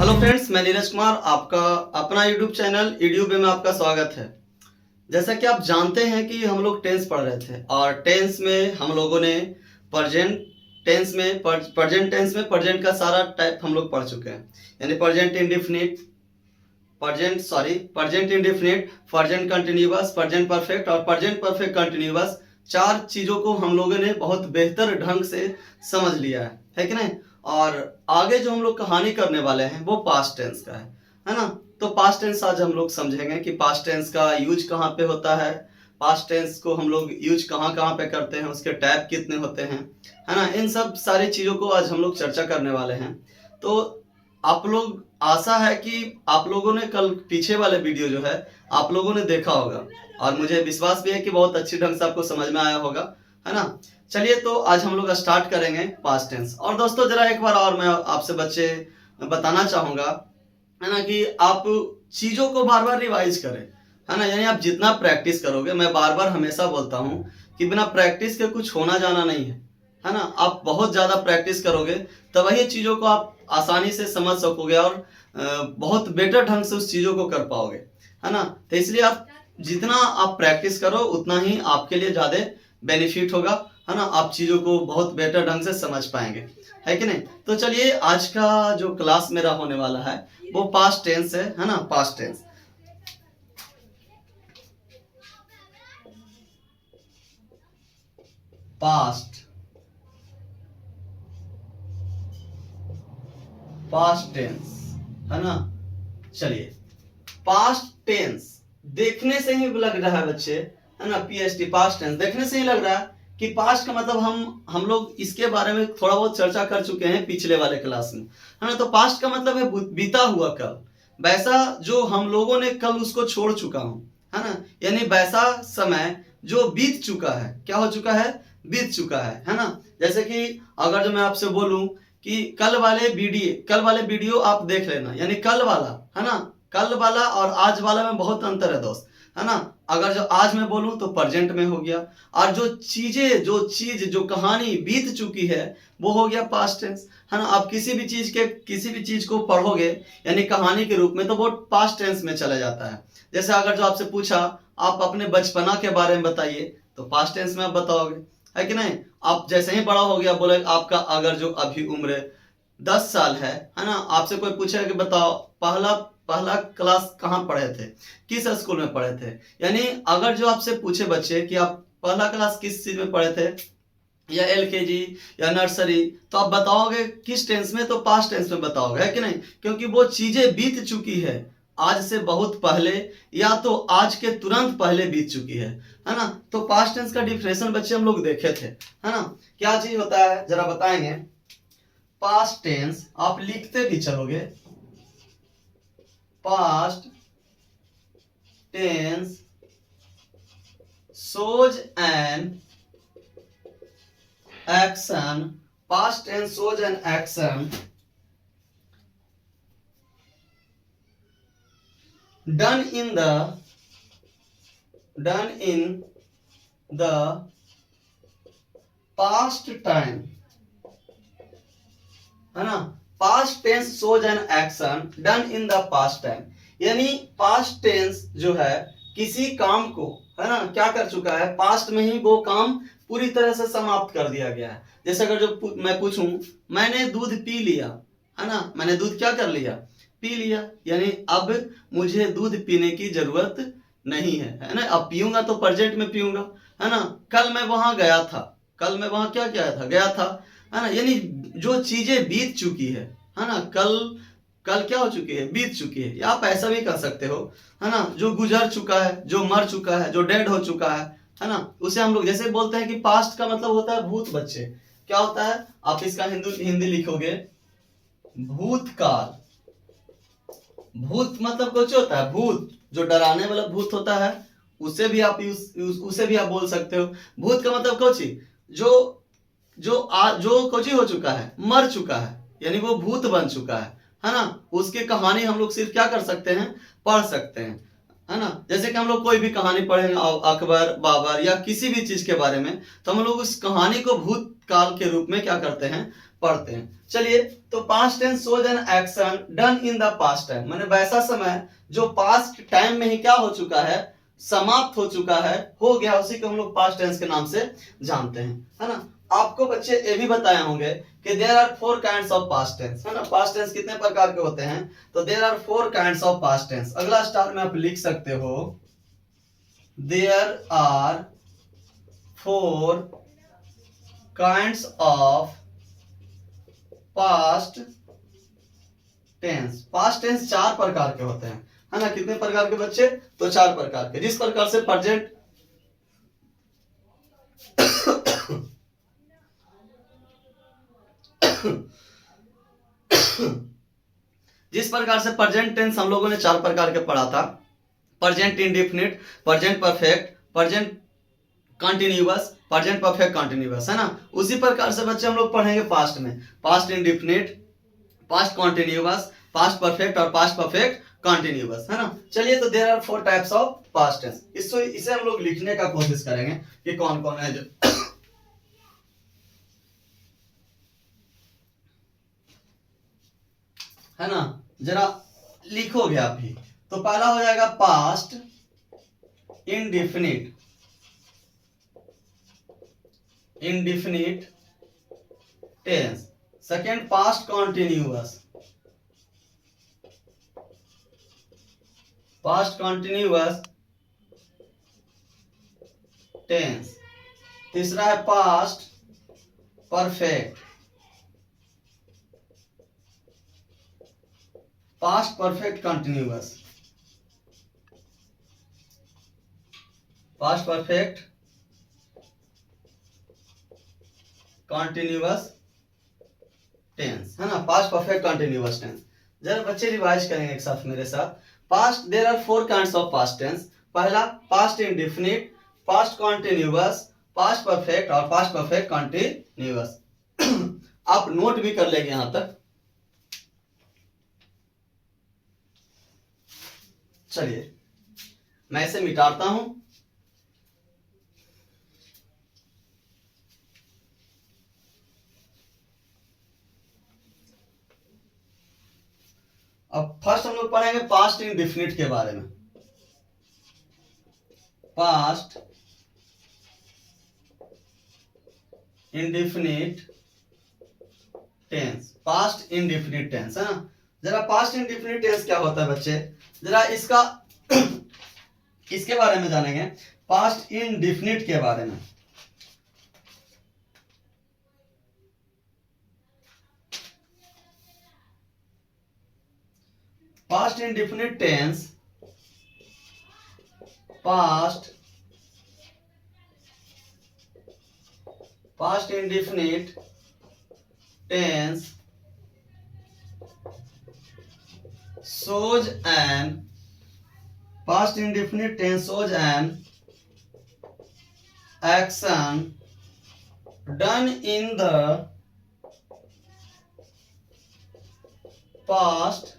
Hello friends, मैं नीरज कुमार, आपका अपना यूट्यूब चैनल ईडीयू में आपका स्वागत है। जैसा कि आप जानते हैं कि हम लोग टेंस पढ़ रहे थे और टेंस में हम लोगों ने प्रेजेंट टेंस में प्रेजेंट का सारा टाइप हम लोग पढ़ चुके हैं। यानी present indefinite, present continuous, present perfect और प्रेजेंट परफेक्ट कंटिन्यूअस, चार चीजों को हम लोगों ने बहुत बेहतर ढंग से समझ लिया है कि नहीं। और आगे जो हम लोग कहानी करने वाले हैं वो पास्ट टेंस का है ना। तो पास्ट टेंस आज हम लोग समझेंगे कि पास्ट टेंस का यूज कहाँ पे होता है, पास्ट टेंस को हम लोग यूज कहाँ कहाँ पे करते हैं, उसके टाइप कितने होते हैं, है ना। इन सब सारी चीजों को आज हम लोग चर्चा करने वाले हैं। तो आप लोग, आशा है कि आप लोगों ने कल पीछे वाले वीडियो जो है आप लोगों ने देखा होगा और मुझे विश्वास भी है कि बहुत अच्छी ढंग से आपको समझ में आया होगा, है ना। चलिए तो आज हम लोग स्टार्ट करेंगे पास्ट टेंस। और दोस्तों जरा एक बार और मैं आपसे बच्चे बताना चाहूंगा, है ना, कि आप चीजों को बार बार रिवाइज करें, है ना। यानी आप जितना प्रैक्टिस करोगे, मैं बार बार हमेशा बोलता हूं कि बिना प्रैक्टिस के कुछ होना जाना नहीं है ना। आप बहुत ज्यादा प्रैक्टिस करोगे तब वही चीजों को आप आसानी से समझ सकोगे और बहुत बेटर ढंग से उस चीजों को कर पाओगे, है ना। तो इसलिए आप जितना आप प्रैक्टिस करो उतना ही आपके लिए ज्यादा बेनिफिट होगा, है ना। आप चीजों को बहुत बेटर ढंग से समझ पाएंगे, है कि नहीं। तो चलिए आज का जो क्लास मेरा होने वाला है वो पास्ट टेंस है ना। Past tense, past past tense, है ना। चलिए, पास्ट टेंस देखने से ही लग रहा है बच्चे, है ना, पीएसटी पास्ट टेंस देखने से ही लग रहा है कि पास्ट का मतलब हम लोग इसके बारे में थोड़ा बहुत चर्चा कर चुके हैं पिछले वाले क्लास में, है ना। तो पास्ट का मतलब है बीता हुआ कल, वैसा जो हम लोगों ने कल उसको छोड़ चुका हूं, है ना। यानी वैसा समय जो बीत चुका है, क्या हो चुका है, बीत चुका है ना। जैसे कि अगर जो मैं आपसे बोलूं कि कल वाले वीडियो आप देख लेना, यानी कल वाला, है ना। कल वाला और आज वाला में बहुत अंतर है दोस्त, है ना। अगर जो आज मैं बोलूं तो प्रेजेंट में हो गया, और जो चीज जो कहानी बीत चुकी है वो हो गया पास्ट टेंस, है ना। आप किसी भी चीज को पढ़ोगे यानी कहानी के रूप में तो वो पास्ट टेंस में चला जाता है। जैसे अगर जो आपसे पूछा आप अपने बचपना के बारे में बताइए तो पास्ट टेंस में आप बताओगे, है कि नहीं। आप जैसे ही बड़ा हो गया बोले आपका अगर जो अभी उम्र 10 साल है ना, आपसे कोई पूछे कि बताओ पहला पहला क्लास कहाँ पढ़े थे, किस स्कूल में पढ़े थे। यानी अगर जो आपसे पूछे बच्चे कि आप पहला क्लास किस चीज में पढ़े थे, या एलकेजी या नर्सरी, तो आप बताओगे किस टेंस में, तो पास्ट टेंस में बताओगे, है कि नहीं। क्योंकि वो चीजें बीत चुकी है आज से बहुत पहले, या तो आज के तुरंत पहले बीत चुकी है ना। तो पास्ट टेंस का डिफिनेशन बच्चे हम लोग देखे थे, है ना। क्या चीज होता है जरा बताएंगे। पास्ट टेंस आप लिखते भी चलोगे, past tense shows an action, past tense shows an action done in the past time, है ना। Past tense shows an action done in the past time, यानी पास्ट टेंस जो है किसी काम को, है ना, क्या कर चुका है, पास्ट में ही वो काम पूरी तरह से समाप्त कर दिया गया है। जैसे अगर जो मैं पूछूं मैंने दूध पी लिया, है ना, मैंने दूध क्या कर लिया, पी लिया, यानी अब मुझे दूध पीने की जरूरत नहीं है ना। अब पीऊंगा तो प्रेजेंट में पीऊंगा, है ना। कल मैं वहां गया था, कल मैं वहां क्या किया था, गया था, है ना। यानी जो चीजें बीत चुकी है ना, कल कल क्या हो चुकी है, बीत चुकी है। या आप ऐसा भी कर सकते हो, है ना, जो गुजर चुका है, जो मर चुका है, जो डेड हो चुका है ना, उसे हम लोग जैसे बोलते हैं कि पास्ट का मतलब होता है भूत बच्चे। क्या होता है, आप इसका हिंदी लिखोगे भूतकाल। भूत मतलब कुछ होता है, भूत जो डराने वाला भूत होता है उसे भी आप उसे भी आप बोल सकते हो। भूत का मतलब कुछ जो जो कुछ हो चुका है, मर चुका है, यानी वो भूत बन चुका है ना। उसकी कहानी हम लोग सिर्फ क्या कर सकते हैं, पढ़ सकते हैं, है ना। जैसे कि हम लोग कोई भी कहानी पढ़ेंगे अकबर बाबर या किसी भी चीज के बारे में, तो हम लोग उस कहानी को भूत काल के रूप में क्या करते हैं, पढ़ते हैं। चलिए, तो past tense shows an action done in the past time, माने वैसा समय जो पास्ट टाइम में ही क्या हो चुका है, समाप्त हो चुका है, हो गया, उसी को हम लोग पास्ट टेंस के नाम से जानते हैं, है ना। आपको बच्चे ये भी बताए होंगे कि there are 4 kinds of past tense, है ना। पास्ट टेंस कितने प्रकार के होते हैं, तो there are 4 kinds of past tense. अगला स्टार में आप लिख सकते हो there are 4 kinds of past tense. Past tense 4 प्रकार के होते हैं, है ना। कितने प्रकार के बच्चे, तो 4 प्रकार के। जिस प्रकार से प्रेजेंट जिस प्रकार से प्रेजेंट टेंस हम लोगों ने 4 प्रकार के पढ़ा था, present indefinite, present perfect, present continuous, present perfect continuous, है ना। उसी प्रकार से बच्चे हम लोग पढ़ेंगे पास्ट में, past indefinite, past continuous, past perfect और पास्ट परफेक्ट कंटिन्यूअस, है ना। चलिए, तो there are 4 types of past tense. इसे हम लोग लिखने का कोशिश करेंगे कि कौन कौन है जो है ना। जरा लिखोगे आप भी, तो पहला हो जाएगा past indefinite, indefinite tense. Second past continuous, past continuous tense. तीसरा है past perfect, past perfect continuous, past perfect continuous tense, है ना। Past perfect continuous tense. जरा बच्चे रिवाइज करेंगे एक साथ मेरे साथ। Past, there are 4 kinds of past tense. पहला past indefinite, past continuous, past perfect और पास्ट परफेक्ट कंटिन्यूअस। आप नोट भी कर लेंगे यहां तक। चलिए, मैं इसे मिटाता हूं। अब फर्स्ट हम लोग पढ़ेंगे पास्ट इंडेफिनिट के बारे में। Past indefinite tense, past indefinite tense, है ना। जरा पास्ट इंडेफिनिट टेंस क्या होता है बच्चे, जरा इसका इसके बारे में जानेंगे, पास्ट इंडेफिनिट के बारे में। Past indefinite tense, past indefinite tense shows an past indefinite tense shows an action done in the past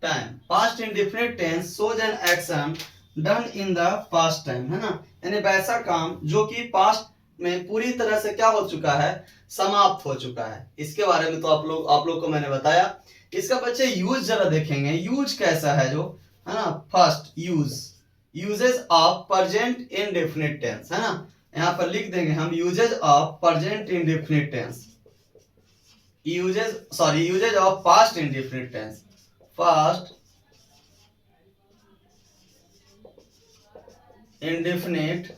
time. Past indefinite tense shows an action done in the past time, है ना। यानी वैसा काम जो कि पास्ट में पूरी तरह से क्या हो चुका है, समाप्त हो चुका है। इसके बारे में तो आप लोग को मैंने बताया। इसका बच्चे यूज जरा देखेंगे, यूज कैसा है जो, है ना। First usage of present indefinite tense, है ना। यहाँ पर लिख देंगे हम usage of present indefinite tense, usage of past indefinite tense, past indefinite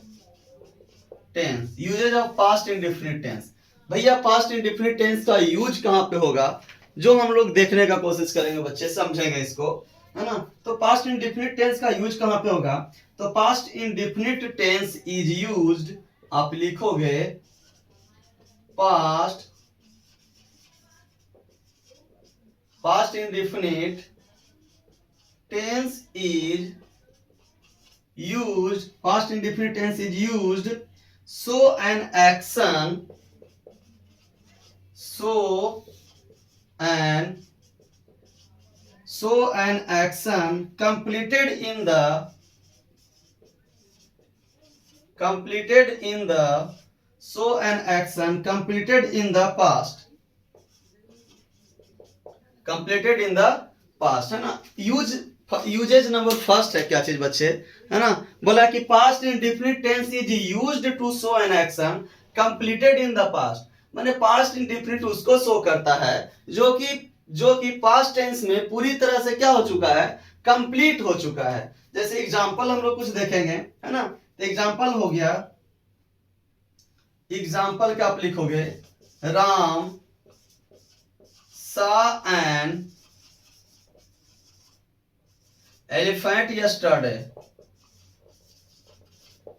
tense, usage of past indefinite tense. भैया पास्ट इंडेफिनिट टेंस का यूज कहां पे होगा, जो हम लोग देखने का कोशिश करेंगे बच्चे, समझेंगे इसको, है ना। तो पास्ट इंडेफिनिट टेंस का यूज कहां पे होगा, तो past indefinite tense is used, आप लिखोगे past indefinite tense is used, past indefinite tense is used so an action completed in the show an action completed in the past, completed in the past, है ना। Usage number first है क्या चीज बच्चे, है ना। बोला कि past indefinite tense is used to show an action completed in the past, माने पास्ट इंडेफिनिट उसको शो करता है जो कि पास्ट टेंस में पूरी तरह से क्या हो चुका है, कंप्लीट हो चुका है। जैसे एग्जांपल हम लोग कुछ देखेंगे, है ना। तो एग्जांपल हो गया, एग्जांपल क्या आप लिखोगे, Ram saw an elephant yesterday,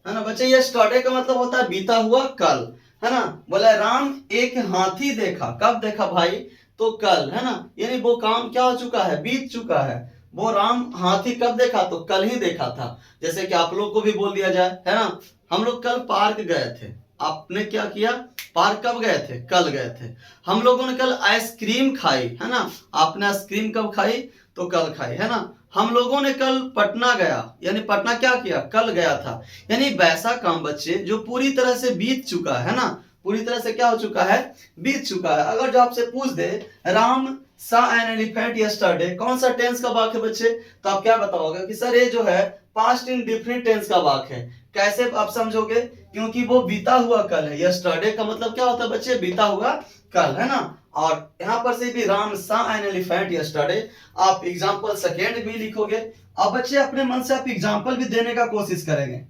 है ना बच्चे। yesterday का मतलब होता है बीता हुआ कल, है ना। बोला राम एक हाथी देखा, कब देखा भाई, तो कल, है ना। यानी वो काम क्या हो चुका है, बीत चुका है। वो राम हाथी कब देखा, तो कल ही देखा था। जैसे कि आप लोग को भी बोल दिया जाए, है ना। हम लोग कल पार्क गए थे, आपने क्या किया, पार्क कब गए थे, कल गए थे। हम लोगों ने कल आइसक्रीम खाई, है ना। आपने आइसक्रीम कब खाई, तो कल खाई, है ना। हम लोगों ने कल पटना गया, यानी पटना क्या किया, कल गया था। यानी वैसा काम बच्चे जो पूरी तरह से बीत चुका है ना, पूरी तरह से क्या हो चुका है, बीत चुका है। अगर जो आपसे पूछ दे राम सा एन एलिफेंट यस्टरडे, कौन सा टेंस का वाक्य है बच्चे, तो आप क्या बताओगे कि सर ये जो है पास्ट इंडेफिनिट टेंस का वाक्य है। कैसे आप समझोगे, क्योंकि वो बीता हुआ कल है। यस्टरडे का मतलब क्या होता है बच्चे, बीता हुआ कल, है ना। और यहां पर से भी राम सा एन एलिफेंट यस्टरडे, आप एग्जांपल सेकेंड भी लिखोगे। अब बच्चे अपने मन से आप एग्जांपल भी देने का कोशिश करेंगे।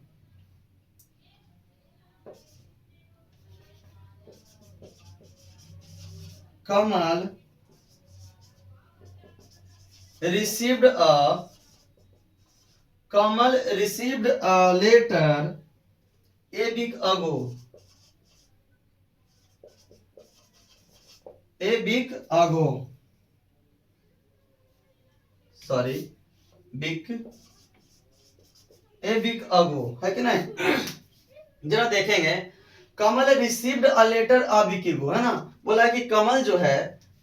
कमल received a letter a week ago, sorry, a week ago, है कि नहीं। जरा देखेंगे, Kamal received a letter a week ago, है ना। बोला कि कमल जो है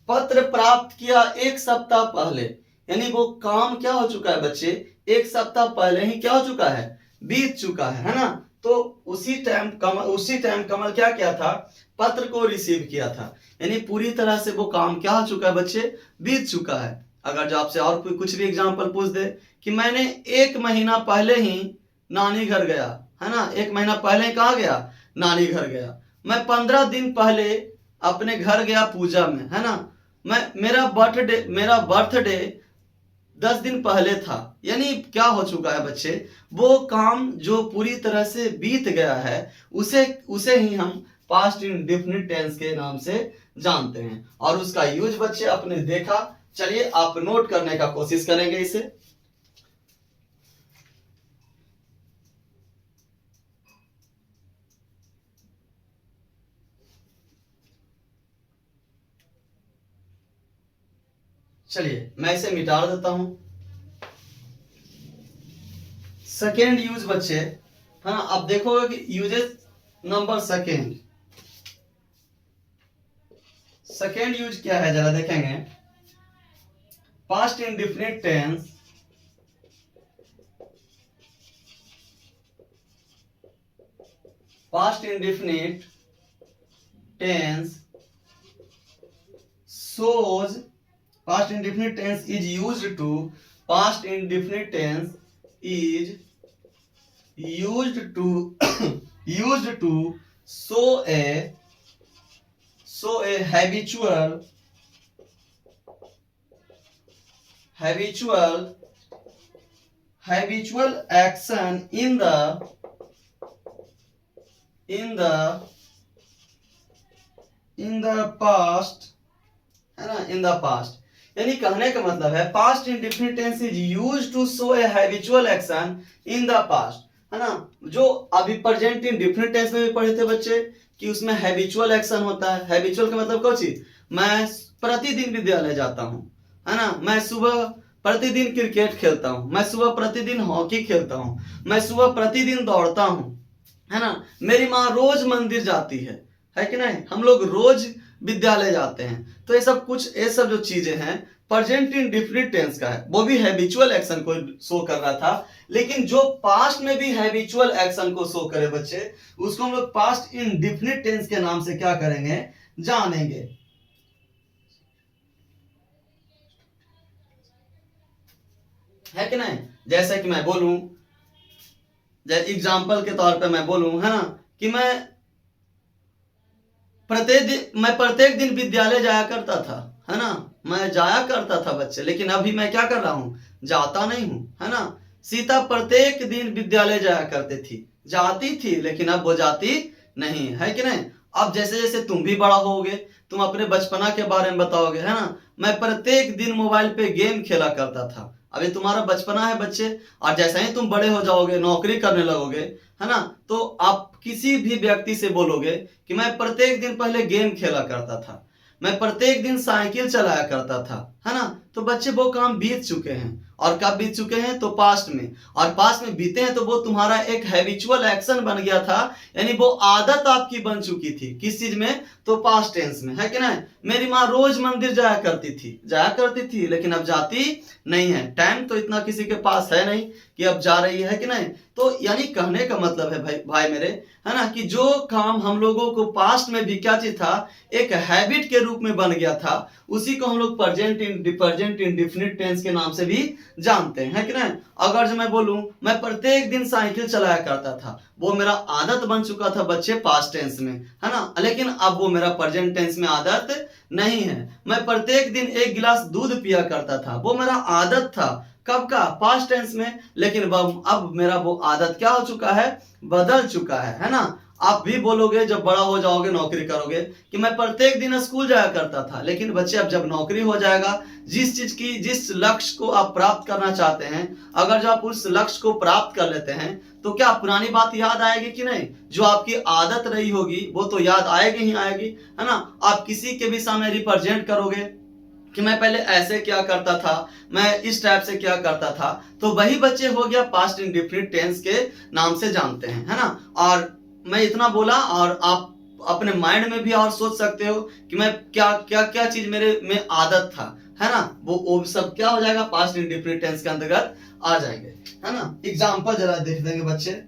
पत्र प्राप्त किया एक सप्ताह पहले, यानी वो काम क्या हो चुका है बच्चे, एक सप्ताह पहले ही क्या हो चुका है, बीत चुका है ना। तो उसी टाइम कमल क्या किया था, पत्र को रिसीव किया था, यानी पूरी तरह से वो काम क्या हो चुका है बच्चे, बीत चुका है। अगर जो आपसे और कोई कुछ भी एग्जांपल पूछ दे कि मैंने 1 महीना पहले ही नानी घर गया, है ना। 1 महीना पहले ही कहाँ गया, नानी घर गया। मैं 15 दिन पहले अपने घर गया पूजा में, है ना। मेरा बर्थडे 10 दिन पहले था। यानी क्या हो चुका है बच्चे, वो काम जो पूरी तरह से बीत गया है उसे ही हम पास्ट इंडेफिनिट टेंस के नाम से जानते हैं। और उसका यूज बच्चे आपने देखा, चलिए आप नोट करने का कोशिश करेंगे इसे। चलिए मैं इसे मिटा देता हूं। सेकेंड यूज बच्चे, है ना। आप देखोगे कि यूजेस नंबर सेकेंड यूज क्या है, जरा देखेंगे। Past indefinite tense shows, past indefinite tense is used to used to show a habitual action in the past, है ना, in the past। यानी कहने का मतलब है past indefinite tense is used to show a habitual action in the past, है ना। जो अभी प्रेजेंट इंडेफिनिट टेंस में भी पढ़े थे बच्चे कि उसमें हैबिचुअल एक्शन होता है। हैबिचुअल का मतलब क्या चीज, मैं प्रतिदिन विद्यालय जाता हूँ, है ना। मैं सुबह प्रतिदिन क्रिकेट खेलता हूँ, मैं सुबह प्रतिदिन हॉकी खेलता हूँ, मैं सुबह प्रतिदिन दौड़ता हूँ, है ना। मेरी माँ रोज मंदिर जाती है कि नहीं। हम लोग रोज विद्यालय जाते हैं। तो ये सब जो चीजें हैं प्रेजेंट इंडेफिनिट टेंस का है, वो भी हैबिचुअल एक्शन को शो कर रहा था। लेकिन जो पास्ट में भी हैबिचुअल एक्शन को शो करे बच्चे, उसको हम लोग पास्ट इंडेफिनिट टेंस के नाम से क्या करेंगे, जानेंगे। है कि नहीं? जैसे कि मैं बोलूं, एग्जाम्पल के तौर पे मैं बोलूं, है ना, कि मैं प्रत्येक दिन विद्यालय जाया करता था, है ना, मैं जाया करता था बच्चे, लेकिन अभी मैं क्या कर रहा हूं, जाता नहीं हूं, है ना। सीता प्रत्येक दिन विद्यालय जाया करती थी, जाती थी, लेकिन अब वो जाती नहीं, है कि नहीं? अब जैसे जैसे तुम भी बड़ा होगे, तुम अपने बचपना के बारे में बताओगे, है ना, मैं प्रत्येक दिन मोबाइल पे गेम खेला करता था। अभी तुम्हारा बचपना है बच्चे, और जैसे ही तुम बड़े हो जाओगे, नौकरी करने लगोगे, है ना, तो आप किसी भी व्यक्ति से बोलोगे कि मैं प्रत्येक दिन पहले गेम खेला करता था, मैं प्रत्येक दिन साइकिल चलाया करता था, है ना। तो बच्चे वो काम बीत चुके हैं, और कब बीत चुके हैं, तो पास्ट में। और पास्ट में बीते हैं तो वो तुम्हारा एक हैबिचुअल एक्शन बन गया था, यानी वो आदत आपकी बन चुकी थी। किस चीज में, तो पास्ट टेंस में, है कि नहीं? मेरी माँ रोज मंदिर जाया करती थी, लेकिन अब जाती नहीं है। टाइम तो इतना किसी के पास है नहीं कि अब जा रही है कि नहीं। तो यानी कहने का मतलब है भाई मेरे, है ना, कि जो काम हम लोगों को पास्ट में भी क्या चीज था, एक हैबिट के रूप में बन गया था, उसी को हम लोग प्रेजेंट इंडेफिनिट टेंस के नाम से भी जानते हैं, है कि नहीं? अगर जो मैं बोलूं, मैं प्रत्येक दिन साइकिल चलाया करता था, वो मेरा आदत बन चुका था बच्चे पास्ट टेंस में, है ना, लेकिन अब वो मेरा प्रेजेंट टेंस में आदत नहीं है। मैं प्रत्येक दिन 1 गिलास दूध पिया करता था, वो मेरा आदत था, कब का, पास्ट टेंस में, लेकिन अब मेरा वो आदत क्या हो चुका है, बदल चुका है ना। आप भी बोलोगे जब बड़ा हो जाओगे, नौकरी करोगे, कि मैं प्रत्येक दिन स्कूल जाया करता था, लेकिन बच्चे अब जब नौकरी हो जाएगा, जिस लक्ष्य को आप प्राप्त करना चाहते हैं, अगर जब आप उस लक्ष्य को प्राप्त कर लेते हैं, तो क्या पुरानी बात याद आएगी कि नहीं? जो आपकी आदत रही होगी वो तो याद आएगी ही आएगी, है ना। आप किसी के भी सामने रिप्रेजेंट करोगे कि मैं पहले ऐसे क्या करता था, मैं इस टाइप से क्या करता था, तो वही बच्चे हो गया पास्ट इंडेफिनिट टेंस के नाम से जानते हैं, है ना। और मैं इतना बोला, और आप अपने माइंड में भी और सोच सकते हो कि मैं क्या क्या क्या चीज मेरे में आदत था, है ना, वो सब क्या हो जाएगा, पास्ट इंडेफिनिट टेंस के अंतर्गत आ जाएंगे, है ना। एग्जाम्पल जरा देख देंगे बच्चे।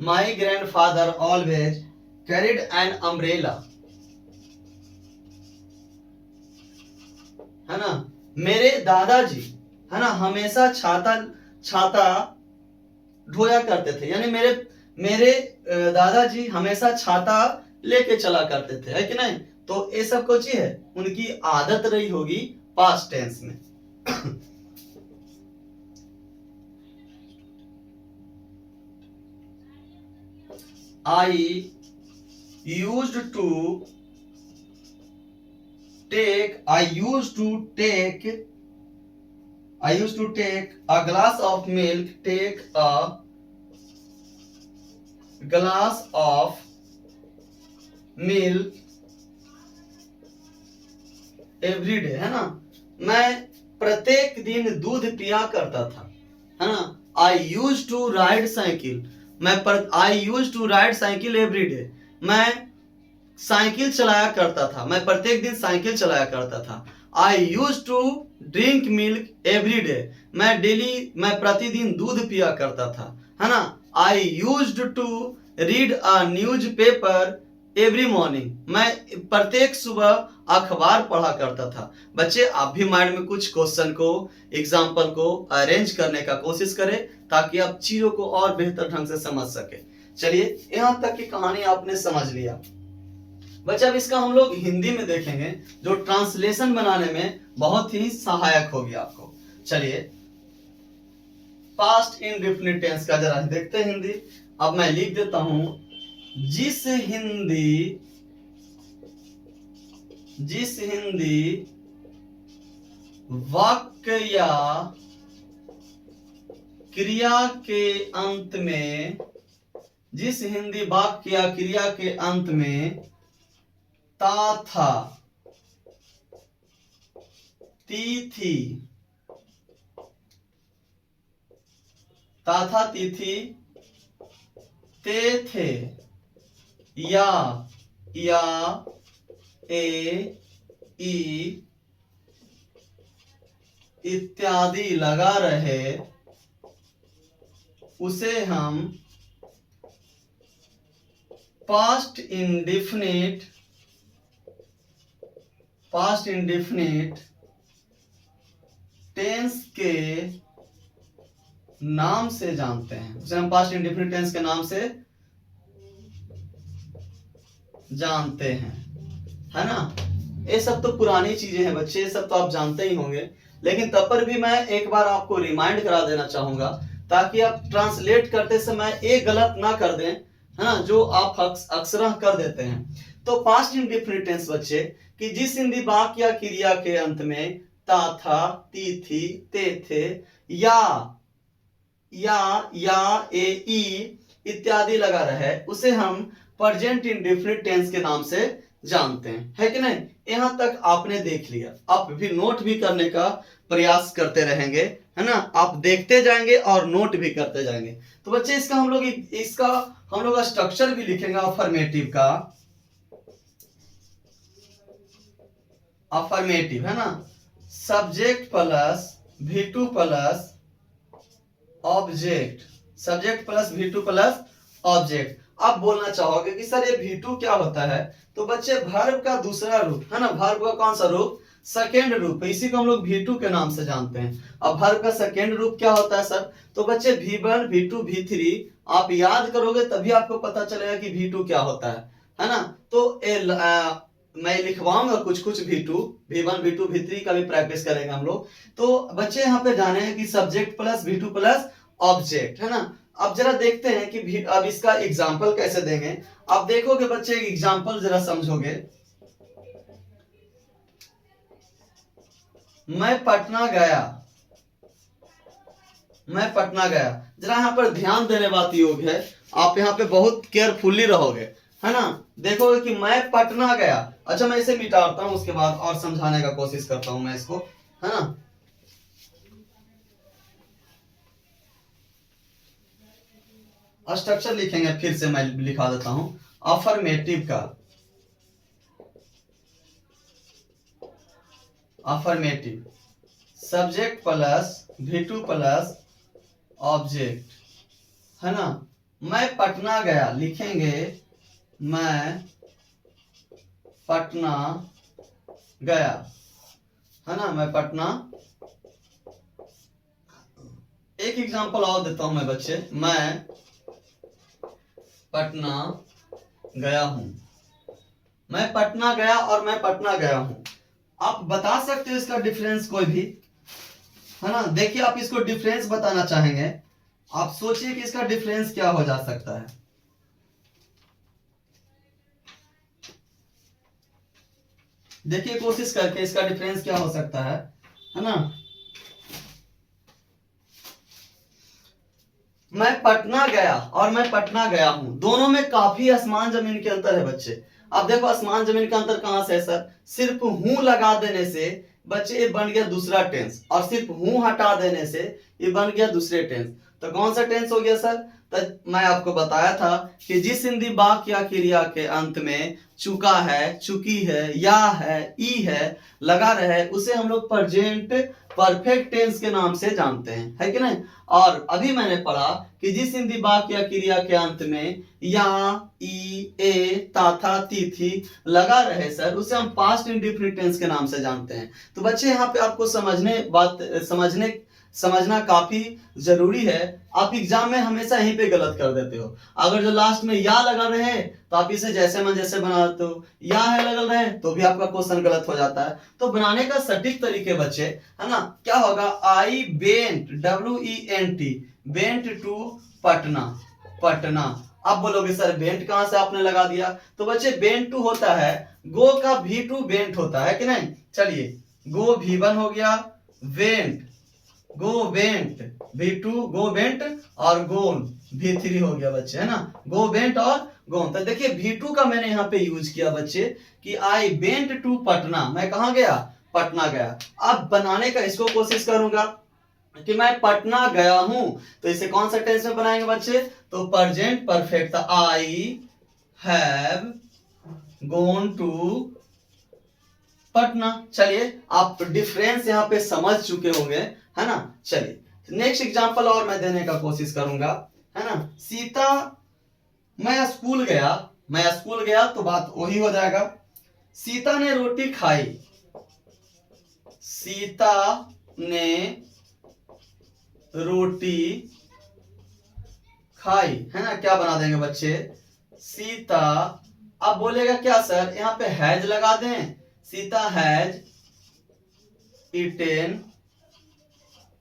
My grandfather always carried an umbrella, है ना। मेरे दादाजी, है ना, हमेशा छाता छाता ढोया करते थे, यानी मेरे दादाजी हमेशा छाता लेके चला करते थे, है कि नहीं? तो ये सब कुछ है, उनकी आदत रही होगी पास्ट टेंस में। I used to take a glass of milk, every day, है ना। मैं प्रत्येक दिन दूध पिया करता था, है ना। I used to ride cycle, every day, मैं साइकिल चलाया करता था, मैं प्रत्येक दिन साइकिल चलाया करता था। I used to drink milk every day, मैं प्रतिदिन दूध पिया करता था, है ना। I used to read a newspaper every morning, मैं प्रत्येक सुबह अखबार पढ़ा करता था। बच्चे आप भी माइंड में कुछ क्वेश्चन को, एग्जाम्पल को अरेंज करने का कोशिश करें, ताकि आप चीजों को और बेहतर ढंग से समझ सके। चलिए, यहाँ तक की कहानी आपने समझ लिया बच्चा। अब इसका हम लोग हिंदी में देखेंगे, जो ट्रांसलेशन बनाने में बहुत ही सहायक होगी आपको। चलिए, पास्ट इंडेफिनिट टेंस का जरा देखते हैं हिंदी। अब मैं लिख देता हूं, जिस हिंदी वाक्य या क्रिया के अंत में जिस हिंदी वाक्य या क्रिया के अंत में ता था, ती थी, ता था, ती थी, ते थे, या, ए, ई इत्यादि लगा रहे, उसे हम पास्ट इंडेफिनिट टेंस के नाम से जानते हैं। उसे हम पास्ट इंडेफिनिट टेंस के नाम से जानते हैं, है ना। ये सब तो पुरानी चीजें हैं बच्चे, ये सब तो आप जानते ही होंगे, लेकिन तब पर भी मैं एक बार आपको रिमाइंड करा देना चाहूंगा ताकि आप ट्रांसलेट करते समय एक गलत ना कर दें, है ना, जो आप अक्सर कर देते हैं। तो पास्ट इंडेफिनिट टेंस बच्चे कि जिस हिंदी वाक्य या क्रिया के अंत में ता था, ती थी, ते थे, या, ए, ई इत्यादि लगा रहे, उसे हम प्रेजेंट इंडेफिनिट टेंस के नाम से जानते हैं, है कि नहीं। यहां तक आपने देख लिया, आप भी नोट भी करने का प्रयास करते रहेंगे, है ना, आप देखते जाएंगे और नोट भी करते जाएंगे। तो बच्चे इसका हम लोग स्ट्रक्चर भी लिखेंगे अफर्मेटिव का, अफर्मेटिव, है ना, subject plus V2 plus object, subject plus V2 plus object. आप बोलना चाहोगे कि सर ये V2 क्या होता है, तो बच्चे वर्ब का दूसरा रूप, है ना, वर्ब का कौन सा रूप, सेकेंड रूप, इसी को हम लोग V2 के नाम से जानते हैं। अब वर्ब का सेकेंड रूप क्या होता है सर, तो बच्चे V1 V2 V3 आप याद करोगे तभी आपको पता चलेगा कि V2 क्या होता है ना। तो मैं लिखवाऊंगा कुछ V2, V1 V2 V3 का भी प्रैक्टिस करेंगे हम लोग। तो बच्चे यहाँ पे जाने हैं कि subject plus V2 plus object, है ना। अब जरा देखते हैं कि अब इसका एग्जाम्पल कैसे देंगे। आप देखोगे बच्चे एग्जाम्पल जरा समझोगे। मैं पटना गया, जरा यहाँ पर ध्यान देने बात योग है, आप यहाँ पे बहुत केयरफुली रहोगे, है ना। देखोगे कि मैं पटना गया, अच्छा मैं इसे मिटाता हूं, उसके बाद और समझाने का कोशिश करता हूं मैं इसको, है ना। स्ट्रक्चर लिखेंगे, फिर से मैं लिखा देता हूं अफर्मेटिव का, affirmative subject plus V2 plus object, है ना। मैं पटना गया लिखेंगे, मैं पटना गया, है ना, मैं पटना। एक एग्जांपल और देता हूं मैं बच्चे, मैं पटना गया हूं, मैं पटना गया और मैं पटना गया हूं। आप बता सकते हो इसका डिफरेंस कोई भी, है ना। देखिए आप इसको डिफरेंस बताना चाहेंगे, आप सोचिए कि इसका डिफरेंस क्या हो जा सकता है। देखिए कोशिश करके इसका डिफरेंस क्या हो सकता है ना। मैं पटना गया और मैं पटना गया हूं, दोनों में काफी आसमान जमीन के अंतर है बच्चे। अब देखो आसमान जमीन का अंतर कहां से है सर, सिर्फ हूं लगा देने से बच्चे ये बन गया दूसरा टेंस, और सिर्फ हूं हटा देने से ये बन गया दूसरे टेंस। तो कौन सा टेंस हो गया सर, तो मैं आपको बताया था कि जिस हिंदी वाक्य या क्रिया के अंत में चुका है, चुकी है, या है, ई है लगा रहे, उसे हम लोग प्रेजेंट परफेक्ट टेंस के नाम से जानते हैं, है कि नहीं। और अभी मैंने पढ़ा कि जिस हिंदी वाक्य या क्रिया के अंत में या, ई, ए, ता था, ती थी लगा रहे सर, उसे हम पास्ट इंडेफिनिट टेंस के नाम से जानते हैं। तो बच्चे यहाँ पे आपको समझना काफी जरूरी है। आप एग्जाम में हमेशा यहीं पे गलत कर देते हो। अगर जो लास्ट में या लगा रहे तो आप इसे जैसे मन जैसे बना देते हो, या है लगा रहे तो भी आपका क्वेश्चन गलत हो जाता है। तो बनाने का सटीक तरीके बच्चे, है ना, क्या होगा, I went, WENT, went to Patna, Patna. अब बोलोगे सर वेंट कहां से आपने लगा दिया, तो बच्चे वेंट टू होता है गो का V2 वेंट होता है कि नहीं। चलिए गो V1 हो गया, went go went, V2 go went, और गोन V3 हो गया बच्चे, है ना। गो वेंट और गोन। तो देखिए V2 का मैंने यहाँ पे यूज किया बच्चे कि आई वेंट टू पटना, मैं कहाँ गया, पटना गया। अब बनाने का इसको कोशिश करूंगा कि मैं पटना गया हूं, तो इसे कौन सा टेंस में बनाएंगे बच्चे, तो present perfect, I have gone to Patna. चलिए आप डिफरेंस यहाँ पे समझ चुके होंगे, है ना। चलिए नेक्स्ट एग्जांपल और मैं देने का कोशिश करूंगा, है ना। सीता, मैं स्कूल गया, मैं स्कूल गया तो बात वही हो जाएगा। सीता ने रोटी खाई, सीता ने रोटी खाई, है ना। क्या बना देंगे बच्चे, सीता। अब बोलेगा क्या सर, यहाँ पे हैज लगा दें, सीता हैज ईटेन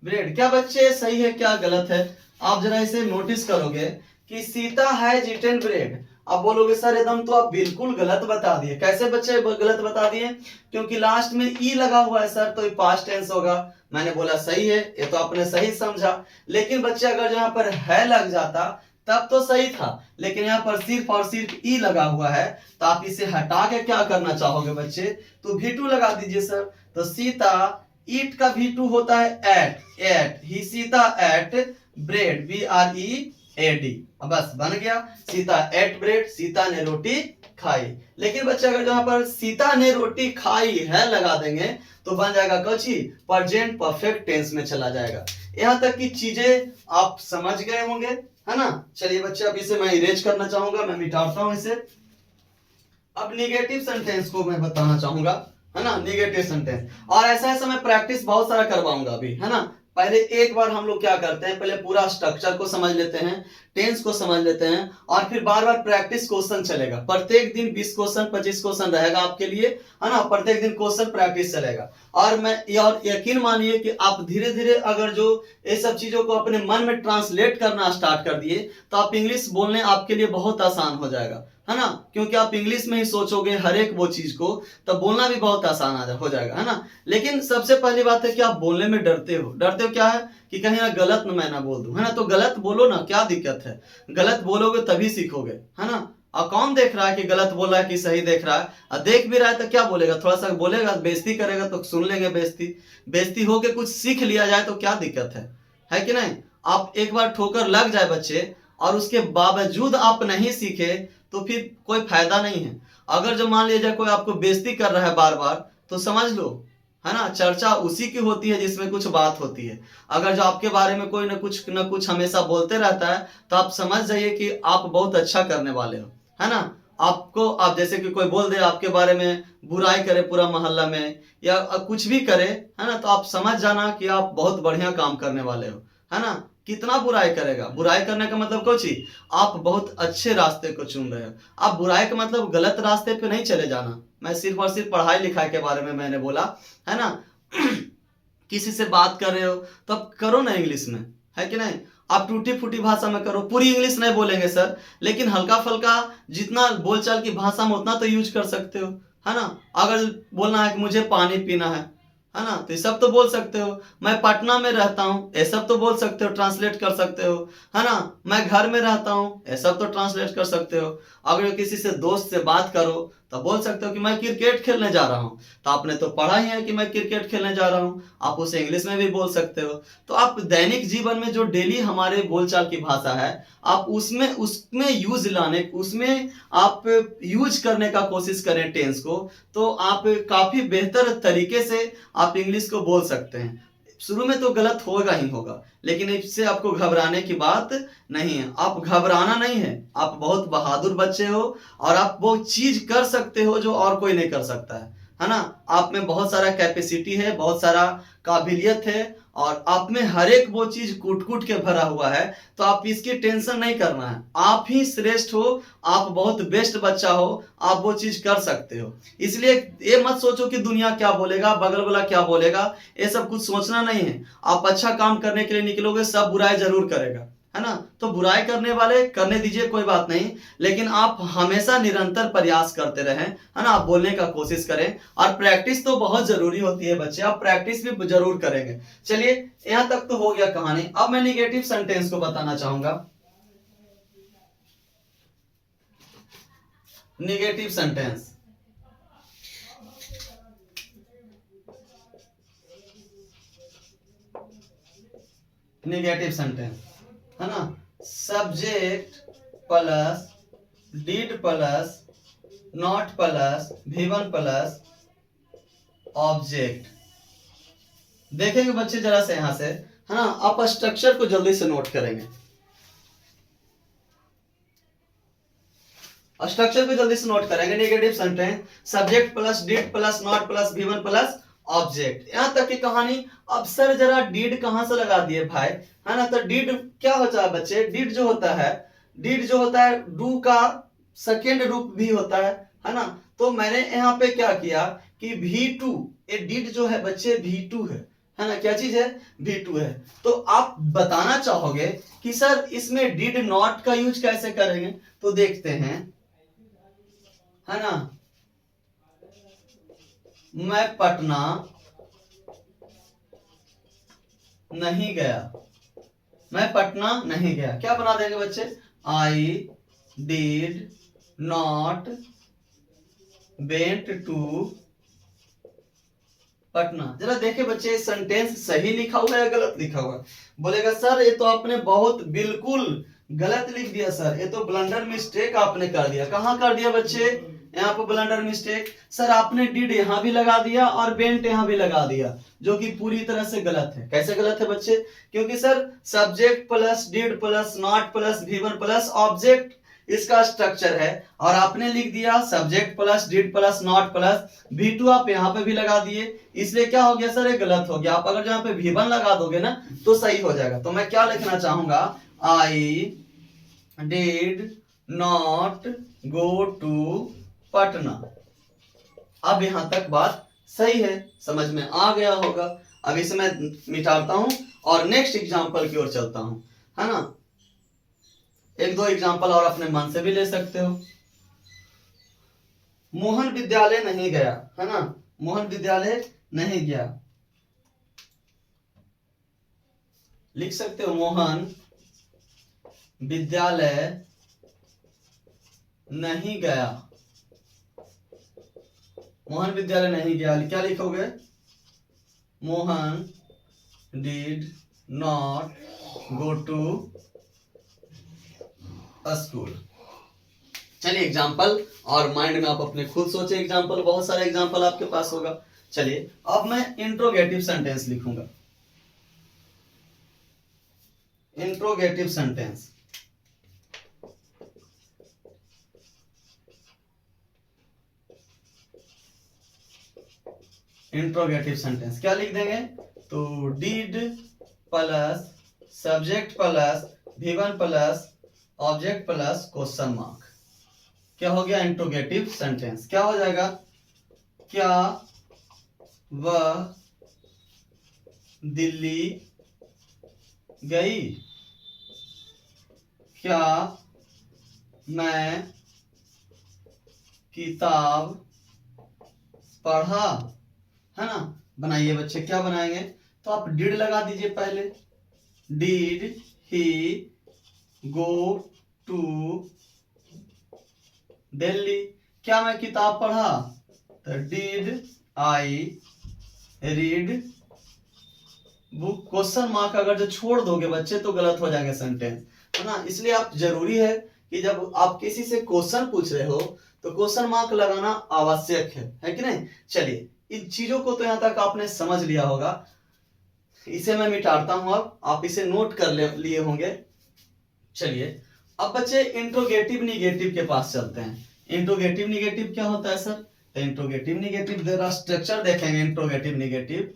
ब्रेड। क्या बच्चे सही है क्या गलत है, आप जरा इसे नोटिस करोगे कि सीता हैज ईटेन ब्रेड। अब बोलोगे सर एकदम तो आप बिल्कुल गलत बता दिए। कैसे बच्चे गलत बता दिए, क्योंकि लास्ट में ई लगा हुआ है सर, तो ये पास्ट टेंस होगा। मैंने बोला सही है, ये तो आपने सही समझा। लेकिन बच्चे अगर यहाँ पर है लग जाता तब तो सही था, लेकिन यहाँ पर सिर्फ और सिर्फ ई लगा हुआ है, तो आप इसे हटा के क्या करना चाहोगे बच्चे, तो V2 लगा दीजिए सर। तो सीता, ईट का V2 होता है एट, एट ही सीता एट ब्रेड, BREAD। बस बन गया, सीता एट ब्रेड, सीता ने रोटी खाई। लेकिन बच्चे अगर यहाँ पर सीता ने रोटी खाई है लगा देंगे तो बन जाएगा कौची, प्रेजेंट परफेक्ट टेंस में चला जाएगा। यहाँ तक की चीजें आप समझ गए होंगे, है ना। चलिए बच्चे अब इसे मैं इरेज करना चाहूंगा, मैं मिटाता हूं इसे। अब निगेटिव सेंटेंस को मैं बताना चाहूंगा, है ना, निगेटिव सेंटेंस। और ऐसा मैं प्रैक्टिस बहुत सारा करवाऊंगा अभी, है ना। पहले एक बार हम लोग क्या करते हैं, पहले पूरा स्ट्रक्चर को समझ लेते हैं, टेंस को समझ लेते हैं, और फिर बार बार प्रैक्टिस क्वेश्चन चलेगा। प्रत्येक दिन 20 क्वेश्चन 25 क्वेश्चन रहेगा आपके लिए, है ना। प्रत्येक दिन क्वेश्चन प्रैक्टिस चलेगा। और मैं और यकीन मानिए कि आप धीरे धीरे अगर जो ये सब चीजों को अपने मन में ट्रांसलेट करना स्टार्ट कर दिए तो आप इंग्लिश बोलने आपके लिए बहुत आसान हो जाएगा, है ना। क्योंकि आप इंग्लिश में ही सोचोगे हर एक वो चीज को, तब बोलना भी बहुत आसान हो जाएगा, है ना। लेकिन सबसे पहली बात है कि आप बोलने में डरते हो। डरते हो क्या है कि कहीं ना गलत मैं ना बोल दूं, है ना। तो गलत बोलो ना, क्या दिक्कत है, गलत बोलोगे तभी सीखोगे, है ना। और कौन देख रहा है कि गलत बोल रहा है कि सही देख रहा है, और देख भी रहा है तो क्या बोलेगा, थोड़ा सा बोलेगा, बेइज्जती करेगा तो सुन लेंगे बेइज्जती। बेइज्जती होके कुछ सीख लिया जाए तो क्या दिक्कत है कि नहीं। आप एक बार ठोकर लग जाए बच्चे और उसके बावजूद आप नहीं सीखे तो फिर कोई फायदा नहीं है। अगर जो मान लीजिए कोई आपको बेइज्जती कर रहा है बार बार, तो समझ लो, है ना, चर्चा उसी की होती है जिसमें कुछ बात होती है। अगर जो आपके बारे में कोई न कुछ हमेशा बोलते रहता है तो आप समझ जाइए कि आप बहुत अच्छा करने वाले हो, है ना। आपको आप जैसे कि कोई बोल दे आपके बारे में, बुराई करे पूरा मोहल्ला में या कुछ भी करे, है ना, तो आप समझ जाना कि आप बहुत बढ़िया काम करने वाले हो, है ना। कितना बुराई करेगा, बुराई करने का मतलब कुछ ही, आप बहुत अच्छे रास्ते को चुन रहे हो। आप बुराई का मतलब गलत रास्ते पे नहीं चले जाना। मैं सिर्फ और सिर्फ पढ़ाई लिखाई के बारे में मैंने बोला, है ना। किसी से बात कर रहे हो तो आप करो ना इंग्लिश में, है कि नहीं। आप टूटी फूटी भाषा में करो, पूरी इंग्लिश नहीं बोलेंगे सर, लेकिन हल्का फुल्का जितना बोलचाल की भाषा में उतना तो यूज कर सकते हो, है ना। अगर बोलना है कि मुझे पानी पीना है ना, तो ये सब तो बोल सकते हो। मैं पटना में रहता हूँ, ये सब तो बोल सकते हो, ट्रांसलेट कर सकते हो, है ना। मैं घर में रहता हूँ, ये सब तो ट्रांसलेट कर सकते हो। अगर किसी से दोस्त से बात करो तो बोल सकते हो कि मैं क्रिकेट खेलने जा रहा हूँ, तो आपने तो पढ़ा ही है कि मैं क्रिकेट खेलने जा रहा हूँ, आप उसे इंग्लिश में भी बोल सकते हो। तो आप दैनिक जीवन में जो डेली हमारे बोलचाल की भाषा है, आप उसमें उसमें यूज लाने, उसमें आप यूज करने का कोशिश करें टेंस को, तो आप काफी बेहतर तरीके से आप इंग्लिश को बोल सकते हैं। शुरू में तो गलत होगा ही होगा, लेकिन इससे आपको घबराने की बात नहीं है। आप घबराना नहीं है, आप बहुत बहादुर बच्चे हो और आप वो चीज कर सकते हो जो और कोई नहीं कर सकता है ना। आप में बहुत सारा कैपेसिटी है, बहुत सारा काबिलियत है, और आप में हर एक वो चीज कूट कूट के भरा हुआ है। तो आप इसकी टेंशन नहीं करना है, आप ही श्रेष्ठ हो, आप बहुत बेस्ट बच्चा हो, आप वो चीज कर सकते हो। इसलिए ये मत सोचो कि दुनिया क्या बोलेगा, बगल वाला क्या बोलेगा, ये सब कुछ सोचना नहीं है। आप अच्छा काम करने के लिए निकलोगे, सब बुराई जरूर करेगा, है ना। तो बुराई करने वाले करने दीजिए, कोई बात नहीं, लेकिन आप हमेशा निरंतर प्रयास करते रहें, है ना। आप बोलने का कोशिश करें, और प्रैक्टिस तो बहुत जरूरी होती है बच्चे, आप प्रैक्टिस भी जरूर करेंगे। चलिए यहां तक तो हो गया कहानी। अब मैं निगेटिव सेंटेंस को बताना चाहूंगा। निगेटिव सेंटेंस, निगेटिव सेंटेंस, है ना। Subject plus did plus not plus V1 plus object. देखेंगे बच्चे जरा से यहां से, है ना। आप स्ट्रक्चर को जल्दी से नोट करेंगे, स्ट्रक्चर को जल्दी से नोट करेंगे। Negative sentence subject plus did plus not plus V1 plus object. यहां तक की कहानी। अब सर जरा डिड कहां से लगा दिए भाई, है ना। तो डिड क्या होता है बच्चे, डिड जो होता है, डिड जो होता है डू का सेकेंड रूप भी होता है ना। तो मैंने यहाँ पे क्या किया कि V2, ये डिड जो है बच्चे V2 है ना। क्या चीज है, V2 है। तो आप बताना चाहोगे कि सर इसमें डिड नॉट का यूज कैसे करेंगे, तो देखते हैं, है ना। मैं पटना नहीं गया, मैं पटना नहीं गया, क्या बना देंगे बच्चे, I did not went to Patna. जरा देखे बच्चे सेंटेंस सही लिखा हुआ है या गलत लिखा हुआ है। बोलेगा सर ये तो आपने बहुत बिल्कुल गलत लिख दिया सर, ये तो ब्लंडर मिस्टेक आपने कर दिया। कहां कर दिया बच्चे, यहाँ पर ब्लंडर मिस्टेक। सर आपने डिड यहां भी लगा दिया और वेंट यहां भी लगा दिया, जो कि पूरी तरह से गलत है। कैसे गलत है बच्चे, क्योंकि sir subject plus did plus not plus V1 plus object इसका स्ट्रक्चर है, और आपने लिख दिया subject plus did plus not plus V2, आप यहाँ पे भी लगा दिए, इसलिए क्या हो गया सर, ये गलत हो गया। आप अगर यहाँ पे V1 लगा दोगे ना तो सही हो जाएगा। तो मैं क्या लिखना चाहूंगा, I did not go to Patna. अब यहां तक बात सही है, समझ में आ गया होगा। अब इसे मैं मिटाता हूं और नेक्स्ट एग्जांपल की ओर चलता हूं, है ना। एक दो एग्जांपल और अपने मन से भी ले सकते हो। मोहन विद्यालय नहीं गया, है ना। मोहन विद्यालय नहीं गया, लिख सकते हो मोहन विद्यालय नहीं गया, मोहन विद्यालय नहीं गया। क्या लिखोगे, Mohan did not go to school. चलिए एग्जाम्पल, और माइंड में आप अपने खुद सोचे एग्जाम्पल, बहुत सारे एग्जाम्पल आपके पास होगा। चलिए अब मैं इंट्रोगेटिव सेंटेंस लिखूंगा। इंट्रोगेटिव सेंटेंस, इंट्रोगेटिव सेंटेंस क्या लिख देंगे, तो did plus subject plus V1 plus object plus question mark. क्या हो गया, इंट्रोगेटिव सेंटेंस। क्या हो जाएगा, क्या वह दिल्ली गई, क्या मैं किताब पढ़ा, है ना। बनाइए बच्चे, क्या बनाएंगे, तो आप डिड लगा दीजिए पहले, did he go to Delhi. क्या मैं किताब पढ़ा, तो did I read book. Question mark अगर जो छोड़ दोगे बच्चे तो गलत हो जाएगा सेंटेंस, है ना। इसलिए आप जरूरी है कि जब आप किसी से क्वेश्चन पूछ रहे हो तो क्वेश्चन मार्क लगाना आवश्यक है कि नहीं। चलिए इन चीजों को तो यहां तक आपने समझ लिया होगा, इसे मैं मिटाता हूं। अब आप इसे नोट कर लिए होंगे। चलिए अब बच्चे इंट्रोगेटिव निगेटिव के पास चलते हैं। इंट्रोगेटिव निगेटिव क्या होता है सर, तो इंट्रोगेटिव निगेटिव जरा स्ट्रक्चर देखेंगे। इंट्रोगेटिव निगेटिव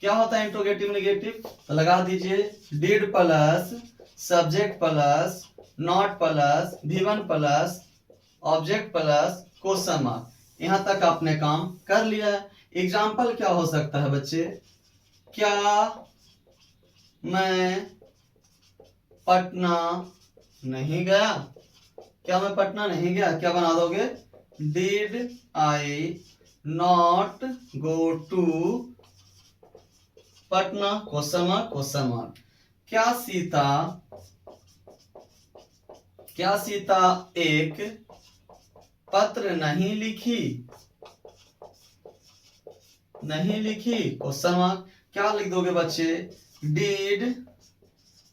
क्या होता है, इंट्रोगेटिव निगेटिव तो लगा दीजिए did plus subject plus not plus V1 plus object plus question mark. यहां तक आपने काम कर लिया है। एग्जाम्पल क्या हो सकता है बच्चे, क्या मैं पटना नहीं गया। क्या मैं पटना नहीं गया, क्या बना दोगे, did I not go to Patna, question mark question mark. क्या सीता एक पत्र नहीं लिखी, नहीं लिखी, क्वेश्चन मार्क। क्या लिख दोगे बच्चे, did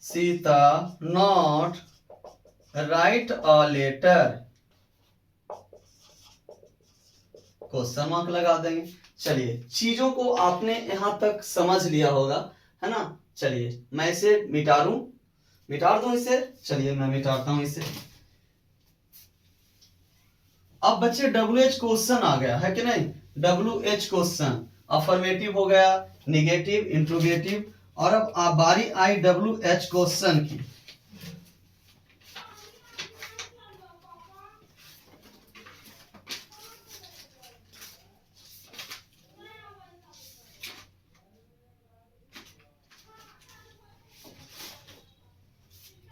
Sita not write a letter, question mark लगा देंगे। चलिए चीजों को आपने यहां तक समझ लिया होगा, है ना। चलिए मैं इसे मिटा दूं इसे, चलिए मैं मिटाता हूं इसे। अब बच्चे WH क्वेश्चन आ गया है कि नहीं, WH क्वेश्चन, अफर्मेटिव हो गया, निगेटिव, इंट्रोगेटिव, और अब बारी आई WH क्वेश्चन की।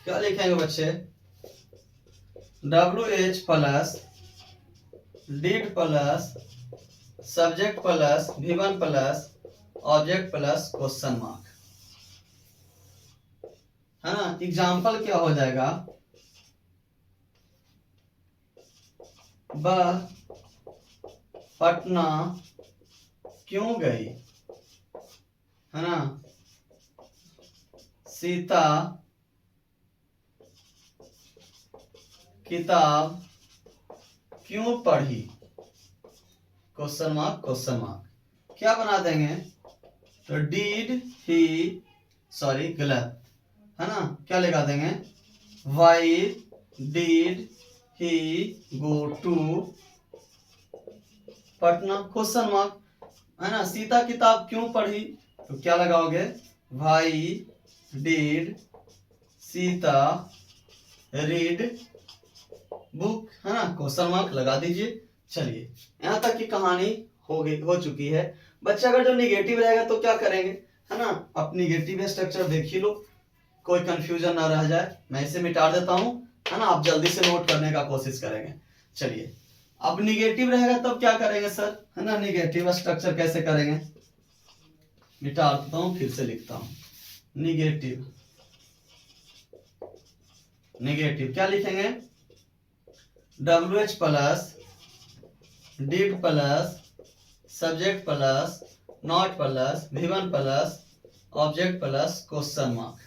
क्या लिखेंगे बच्चे, WH plus did plus subject plus V1 plus object plus question mark, है ना। एग्जाम्पल क्या हो जाएगा, वह पटना क्यों गई, है ना। सीता किताब क्यों पढ़ी, क्वेश्चन मार्क क्वेश्चन मार्क। क्या बना देंगे, तो डिड ही, सॉरी गलत, है ना। क्या लगा देंगे, why did he go to Patna, question mark, है ना। सीता किताब क्यों पढ़ी, तो क्या लगाओगे, why did Sita read book, है ना, क्वेश्चन मार्क लगा दीजिए। चलिए यहां तक की कहानी हो चुकी है। बच्चे अगर जो निगेटिव रहेगा तो क्या करेंगे, है ना, अब निगेटिव स्ट्रक्चर देख ही लो, कोई कंफ्यूजन ना रह जाए। मैं इसे मिटा देता हूं, है ना, आप जल्दी से नोट करने का कोशिश करेंगे। चलिए अब निगेटिव रहेगा तब क्या करेंगे सर, है ना, निगेटिव स्ट्रक्चर कैसे करेंगे, मिटा देता हूं, फिर से लिखता हूं, निगेटिव, निगेटिव क्या लिखेंगे, WH plus did plus subject plus not plus V1 plus object plus question mark,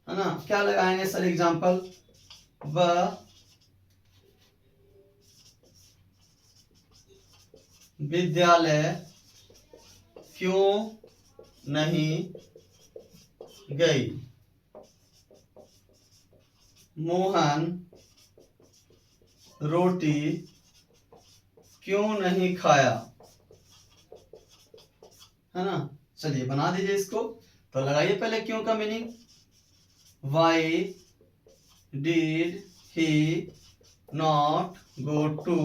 है ना। क्या लगाएंगे सर एग्जांपल, वह विद्यालय क्यों नहीं गई, मोहन रोटी क्यों नहीं खाया, है ना। चलिए बना दीजिए इसको, तो लगाइए पहले क्यों का meaning, why did he not go to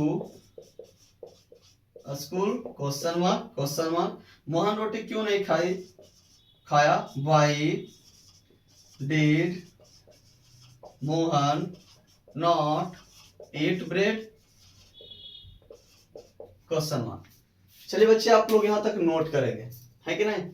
school, question mark question mark. Mohan रोटी क्यों नहीं खाया, why did Mohan not eat bread, question mark. चलिए बच्चे आप लोग यहां तक नोट करेंगे, है कि नहीं।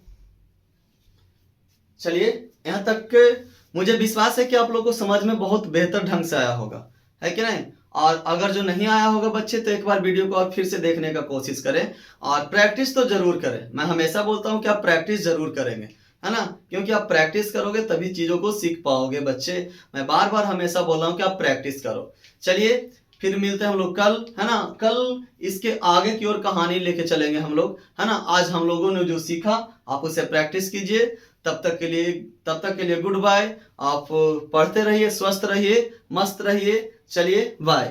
चलिए यहां तक मुझे विश्वास है कि आप लोगों को समझ में बहुत बेहतर ढंग से आया होगा, है कि नहीं। और अगर जो नहीं आया होगा बच्चे तो एक बार वीडियो को आप फिर से देखने का कोशिश करें और प्रैक्टिस तो जरूर करें। मैं हमेशा बोलता हूं कि आप प्रैक्टिस जरूर करेंगे, है ना, क्योंकि आप प्रैक्टिस करोगे तभी चीजों को सीख पाओगे बच्चे। मैं बार बार हमेशा बोल रहा हूं कि आप प्रैक्टिस करो। चलिए फिर मिलते हैं हम लोग कल, है ना। कल इसके आगे की ओर कहानी लेके चलेंगे हम लोग, है ना। आज हम लोगों ने जो सीखा आप उसे प्रैक्टिस कीजिए। तब तक के लिए गुड बाय। आप पढ़ते रहिए, स्वस्थ रहिए, मस्त रहिए। चलिए बाय।